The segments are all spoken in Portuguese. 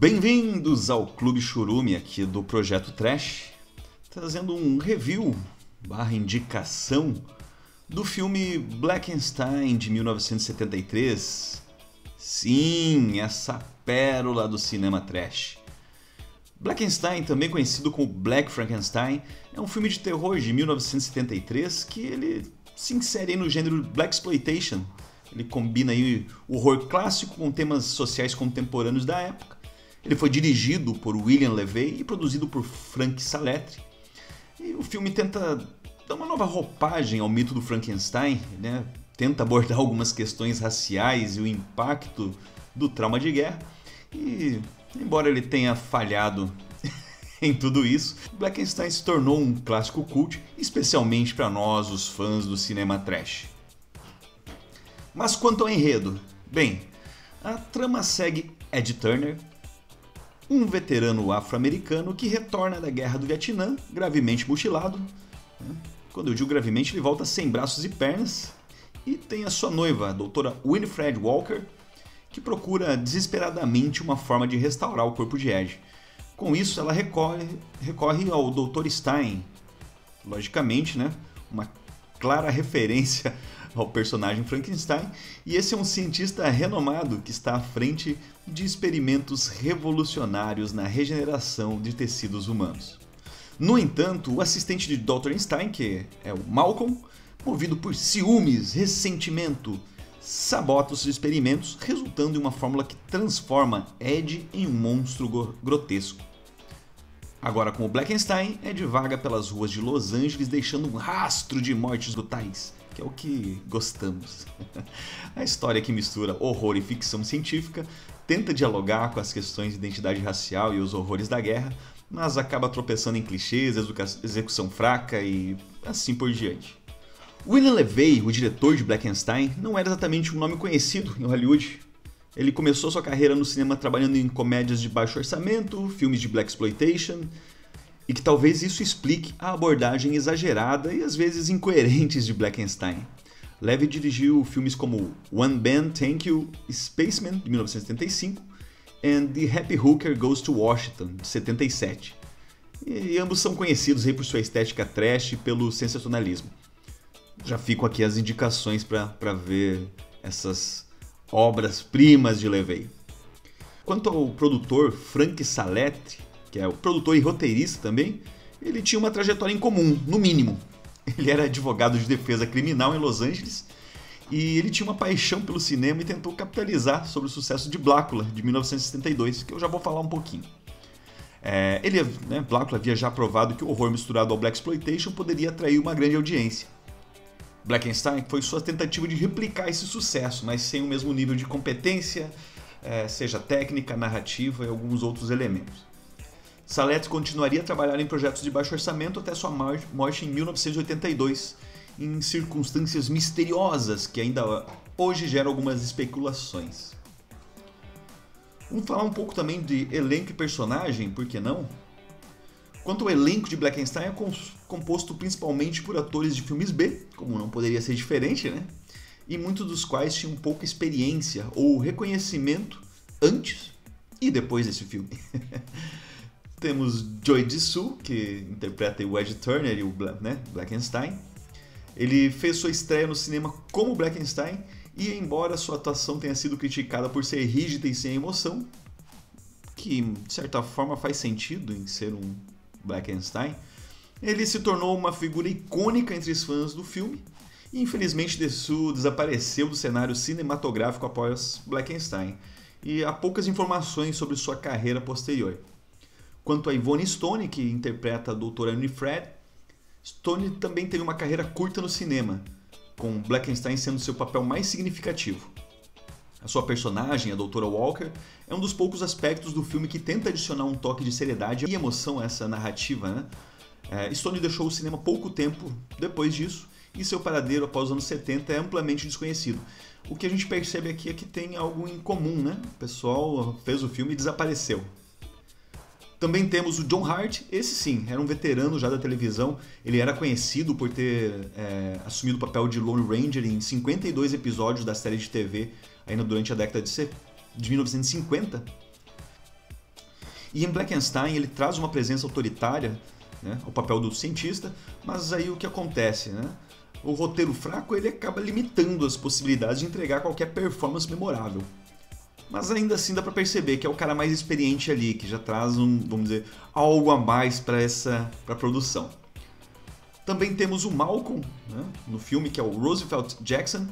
Bem-vindos ao Clube Churume aqui do Projeto Trash, trazendo um review / indicação do filme Blackenstein de 1973. Sim, essa pérola do cinema trash. Blackenstein, também conhecido como Black Frankenstein, é um filme de terror de 1973 que ele se insere no gênero Blaxploitation. Ele combina aí o horror clássico com temas sociais contemporâneos da época. Ele foi dirigido por William Levey e produzido por Frank Saletti. E o filme tenta dar uma nova roupagem ao mito do Frankenstein, né? Tenta abordar algumas questões raciais e o impacto do trauma de guerra. E, embora ele tenha falhado em tudo isso, Blackenstein se tornou um clássico cult, especialmente para nós, os fãs do cinema trash. Mas quanto ao enredo? Bem, a trama segue Ed Turner, um veterano afro-americano que retorna da Guerra do Vietnã, gravemente mutilado. Quando eu digo gravemente, ele volta sem braços e pernas. E tem a sua noiva, a doutora Winifred Walker, que procura desesperadamente uma forma de restaurar o corpo de Ed. Com isso, ela recorre ao Dr. Stein. Logicamente, né? Uma clara referência ao personagem Frankenstein, e esse é um cientista renomado que está à frente de experimentos revolucionários na regeneração de tecidos humanos. No entanto, o assistente de Dr. Stein, que é o Malcolm, movido por ciúmes, ressentimento, sabota os experimentos, resultando em uma fórmula que transforma Ed em um monstro grotesco. Agora, com o Blackenstein, Ed vaga pelas ruas de Los Angeles deixando um rastro de mortes brutais, que é o que gostamos. A história que mistura horror e ficção científica tenta dialogar com as questões de identidade racial e os horrores da guerra, mas acaba tropeçando em clichês, execução fraca e assim por diante. William Levey, o diretor de Blackenstein, não era exatamente um nome conhecido em Hollywood. Ele começou sua carreira no cinema trabalhando em comédias de baixo orçamento, filmes de blaxploitation, e que talvez isso explique a abordagem exagerada e às vezes incoerentes de Blackenstein. Levey dirigiu filmes como One Band Thank You, Spaceman, de 1975, e The Happy Hooker Goes to Washington, de 77. E ambos são conhecidos aí por sua estética trash e pelo sensacionalismo. Já ficam aqui as indicações para ver essas obras-primas de Levey. Quanto ao produtor Frank Saletti, que é o produtor e roteirista também, ele tinha uma trajetória em comum, no mínimo. Ele era advogado de defesa criminal em Los Angeles e ele tinha uma paixão pelo cinema e tentou capitalizar sobre o sucesso de Blácula, de 1972, que eu já vou falar um pouquinho. Blácula havia já provado que o horror misturado ao blaxploitation poderia atrair uma grande audiência. Blackenstein foi sua tentativa de replicar esse sucesso, mas sem o mesmo nível de competência, seja técnica, narrativa e alguns outros elementos. Saletti continuaria a trabalhar em projetos de baixo orçamento até sua morte em 1982, em circunstâncias misteriosas que ainda hoje geram algumas especulações. Vamos falar um pouco também de elenco e personagem, por que não? Quanto ao elenco de Blackenstein, é composto principalmente por atores de filmes B, como não poderia ser diferente, né? E muitos dos quais tinham pouca experiência ou reconhecimento antes e depois desse filme. Temos Joy Jisoo, que interpreta o Ed Turner e o Blackenstein. Ele fez sua estreia no cinema como Blackenstein e, embora sua atuação tenha sido criticada por ser rígida e sem emoção, que de certa forma faz sentido em ser um Blackenstein, ele se tornou uma figura icônica entre os fãs do filme e infelizmente desapareceu do cenário cinematográfico após Blackenstein, e há poucas informações sobre sua carreira posterior. Quanto a Yvonne Stone, que interpreta a doutora Winifred, Stone também teve uma carreira curta no cinema, com Blackenstein sendo seu papel mais significativo. A sua personagem, a doutora Walker, é um dos poucos aspectos do filme que tenta adicionar um toque de seriedade e emoção a essa narrativa, né? Stone deixou o cinema pouco tempo depois disso e seu paradeiro após os anos 70 é amplamente desconhecido. O que a gente percebe aqui é que tem algo em comum, né? O pessoal fez o filme e desapareceu. Também temos o John Hurt, esse sim, era um veterano já da televisão, ele era conhecido por ter assumido o papel de Lone Ranger em 52 episódios da série de TV, ainda durante a década de 1950. E em Blackenstein ele traz uma presença autoritária, né, ao papel do cientista, mas aí o que acontece, né? O roteiro fraco ele acaba limitando as possibilidades de entregar qualquer performance memorável. Mas ainda assim dá pra perceber que é o cara mais experiente ali, que já traz vamos dizer, algo a mais para a produção. Também temos o Malcolm, né, no filme, que é o Roosevelt Jackson,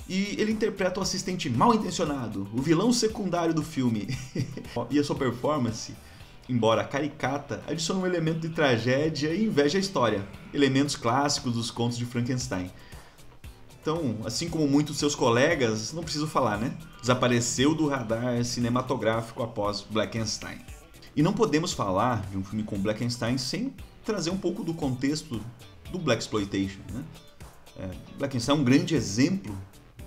e ele interpreta o assistente mal intencionado, o vilão secundário do filme. E a sua performance, embora caricata, adiciona um elemento de tragédia e inveja à história, elementos clássicos dos contos de Frankenstein. Então, assim como muitos seus colegas, não preciso falar, né? Desapareceu do radar cinematográfico após Blackenstein. E não podemos falar de um filme com Blackenstein sem trazer um pouco do contexto do Blaxploitation, né? Blackenstein é um grande exemplo,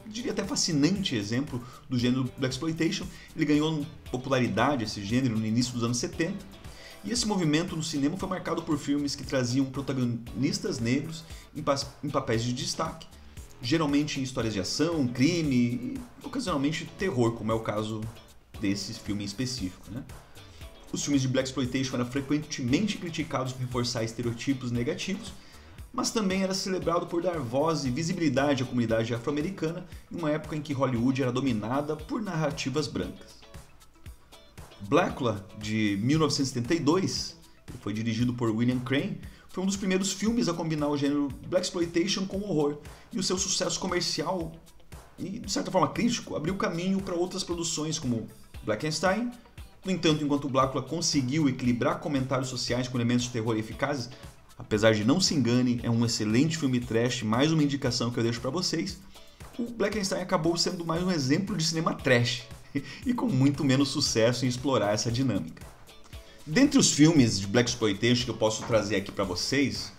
diria até fascinante exemplo, do gênero Blaxploitation. Ele ganhou popularidade, esse gênero, no início dos anos 70, e esse movimento no cinema foi marcado por filmes que traziam protagonistas negros em papéis de destaque, geralmente em histórias de ação, crime e ocasionalmente terror, como é o caso desse filme em específico, né? Os filmes de Blaxploitation eram frequentemente criticados por reforçar estereotipos negativos, mas também era celebrado por dar voz e visibilidade à comunidade afro-americana em uma época em que Hollywood era dominada por narrativas brancas. Blackula, de 1972, que foi dirigido por William Crane, foi um dos primeiros filmes a combinar o gênero Blaxploitation com horror, e o seu sucesso comercial e, de certa forma, crítico, abriu caminho para outras produções como Blackenstein. No entanto, enquanto Blackula conseguiu equilibrar comentários sociais com elementos de terror eficazes, apesar de não se engane, é um excelente filme trash, mais uma indicação que eu deixo para vocês, o Blackenstein acabou sendo mais um exemplo de cinema trash, e com muito menos sucesso em explorar essa dinâmica. Dentre os filmes de Blaxploitation que eu posso trazer aqui para vocês,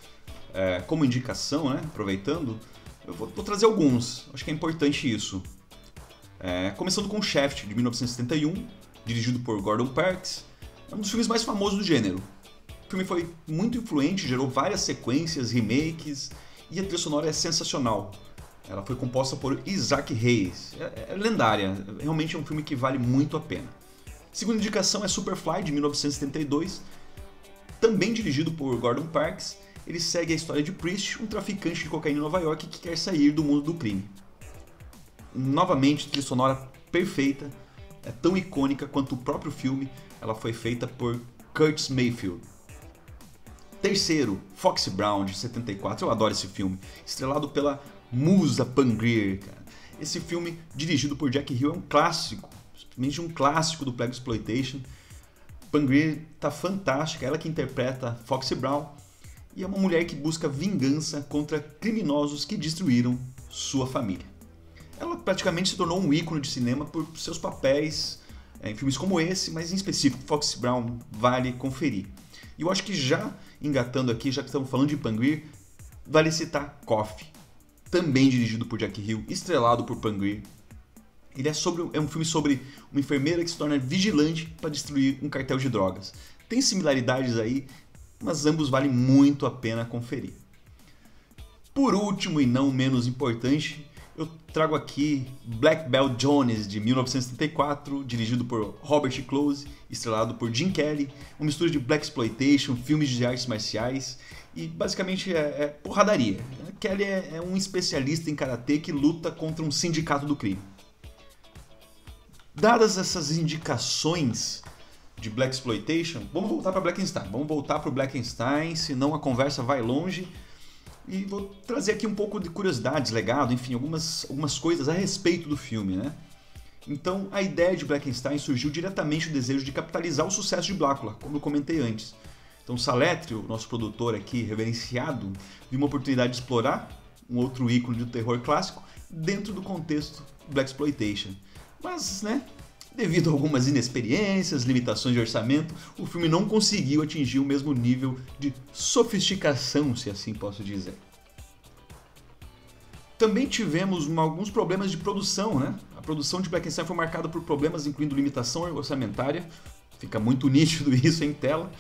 como indicação, né, aproveitando, eu vou trazer alguns, acho que é importante isso. Começando com Shaft, de 1971, dirigido por Gordon Parks, é um dos filmes mais famosos do gênero. O filme foi muito influente, gerou várias sequências, remakes, e a trilha sonora é sensacional. Ela foi composta por Isaac Hayes, é lendária, realmente é um filme que vale muito a pena. Segunda indicação é Superfly, de 1972, também dirigido por Gordon Parks. Ele segue a história de Priest, um traficante de cocaína em Nova York que quer sair do mundo do crime. Novamente, trilha sonora perfeita, é tão icônica quanto o próprio filme, ela foi feita por Curtis Mayfield. Terceiro, Foxy Brown, de 74, eu adoro esse filme, estrelado pela musa Pam Grier, cara. Esse filme, dirigido por Jack Hill, é um clássico, simplesmente um clássico do Blaxploitation. Pam Grier tá fantástica, ela que interpreta Foxy Brown, e é uma mulher que busca vingança contra criminosos que destruíram sua família. Ela praticamente se tornou um ícone de cinema por seus papéis em filmes como esse, mas em específico, Foxy Brown vale conferir. E eu acho que já engatando aqui, já que estamos falando de Pam Grier, vale citar Coffee, também dirigido por Jack Hill, estrelado por Pam Grier. Ele é um filme sobre uma enfermeira que se torna vigilante para destruir um cartel de drogas. Tem similaridades aí, mas ambos valem muito a pena conferir. Por último e não menos importante, eu trago aqui Black Belt Jones, de 1974, dirigido por Robert Close, estrelado por Gene Kelly, uma mistura de Blaxploitation, filmes de artes marciais, e basicamente é porradaria. Kelly é um especialista em karatê que luta contra um sindicato do crime. Dadas essas indicações de Blaxploitation, vamos voltar para Blackenstein. Vamos voltar para o Blackenstein, senão a conversa vai longe. E vou trazer aqui um pouco de curiosidades, legado, enfim, algumas coisas a respeito do filme, né? Então, a ideia de Blackenstein surgiu diretamente do desejo de capitalizar o sucesso de Blackula, como eu comentei antes. Então, Saletri, o nosso produtor aqui, reverenciado, viu uma oportunidade de explorar um outro ícone do terror clássico dentro do contexto Blaxploitation. Mas, né, devido a algumas inexperiências, limitações de orçamento, o filme não conseguiu atingir o mesmo nível de sofisticação, se assim posso dizer. Também tivemos alguns problemas de produção, né? A produção de Blackenstein foi marcada por problemas incluindo limitação orçamentária, fica muito nítido isso em tela,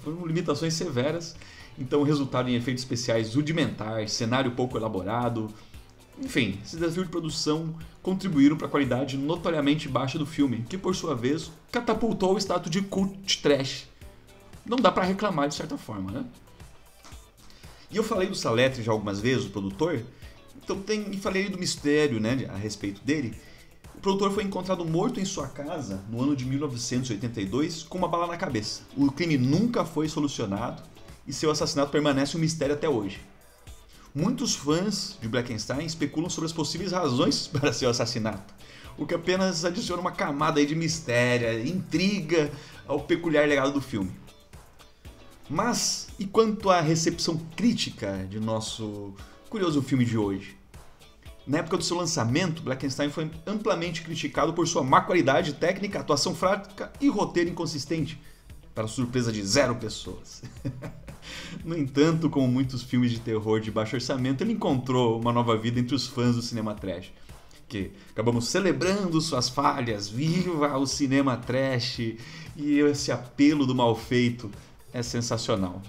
foram limitações severas, então o resultado em efeitos especiais rudimentar, cenário pouco elaborado, Enfim, esse desafio de produção contribuíram para a qualidade notoriamente baixa do filme, que por sua vez catapultou o status de cult trash. Não dá para reclamar de certa forma, né? E eu falei do Saletri já algumas vezes, o produtor, então falei do mistério, né, a respeito dele. O produtor foi encontrado morto em sua casa no ano de 1982 com uma bala na cabeça. O crime nunca foi solucionado e seu assassinato permanece um mistério até hoje. Muitos fãs de Blackenstein especulam sobre as possíveis razões para seu assassinato, o que apenas adiciona uma camada aí de mistério, intriga ao peculiar legado do filme. Mas, e quanto à recepção crítica de nosso curioso filme de hoje? Na época do seu lançamento, Blackenstein foi amplamente criticado por sua má qualidade técnica, atuação fraca e roteiro inconsistente, para surpresa de 0 pessoas. No entanto, como muitos filmes de terror de baixo orçamento, ele encontrou uma nova vida entre os fãs do cinema trash. Que acabamos celebrando suas falhas, viva o cinema trash, e esse apelo do mal feito é sensacional.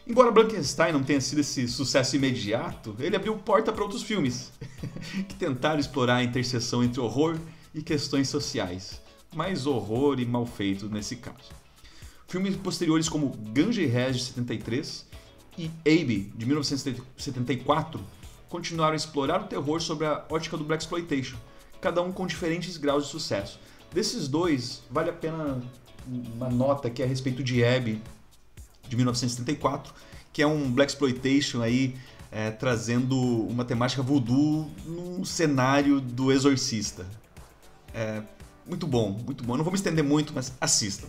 Embora Blackenstein não tenha sido esse sucesso imediato, ele abriu porta para outros filmes que tentaram explorar a interseção entre horror e questões sociais. Mais horror e mal feito nesse caso. Filmes posteriores como Ganja e Rez, de 73, e Abe, de 1974, continuaram a explorar o terror sobre a ótica do Blaxploitation, cada um com diferentes graus de sucesso. Desses dois, vale a pena uma nota aqui a respeito de Abe, de 1974, que é um Blaxploitation aí, trazendo uma temática voodoo num cenário do Exorcista. Muito bom, muito bom. Eu não vou me estender muito, mas assistam.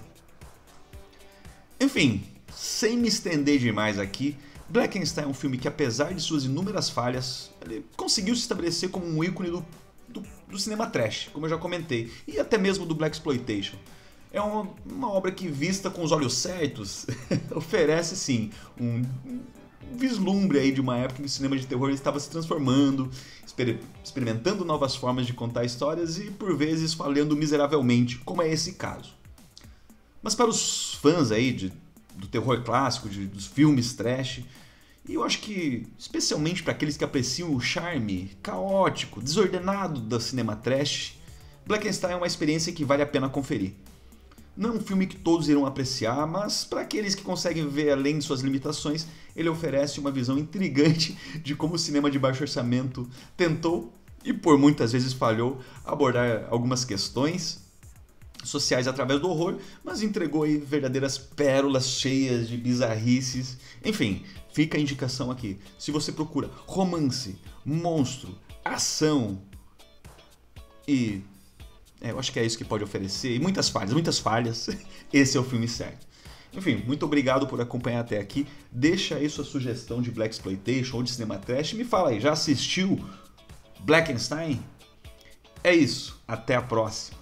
Enfim, sem me estender demais aqui, Blackenstein é um filme que, apesar de suas inúmeras falhas, ele conseguiu se estabelecer como um ícone do cinema trash, como eu já comentei, e até mesmo do Blaxploitation. É uma obra que, vista com os olhos certos, oferece sim um vislumbre aí de uma época em que o cinema de terror estava se transformando, experimentando novas formas de contar histórias e por vezes falhando miseravelmente, como é esse caso. Mas para os fãs aí do terror clássico, dos filmes trash, e eu acho que especialmente para aqueles que apreciam o charme caótico, desordenado do cinema trash, Blackenstein é uma experiência que vale a pena conferir. Não é um filme que todos irão apreciar, mas para aqueles que conseguem ver além de suas limitações, ele oferece uma visão intrigante de como o cinema de baixo orçamento tentou, e por muitas vezes falhou, abordar algumas questões sociais através do horror, mas entregou aí verdadeiras pérolas cheias de bizarrices. Enfim, fica a indicação aqui. Se você procura romance, monstro, ação e... eu acho que é isso que pode oferecer. E muitas falhas. Esse é o filme certo. Enfim, muito obrigado por acompanhar até aqui. Deixa aí sua sugestão de Blaxploitation ou de cinema trash. Me fala aí, já assistiu Blackenstein? É isso. Até a próxima.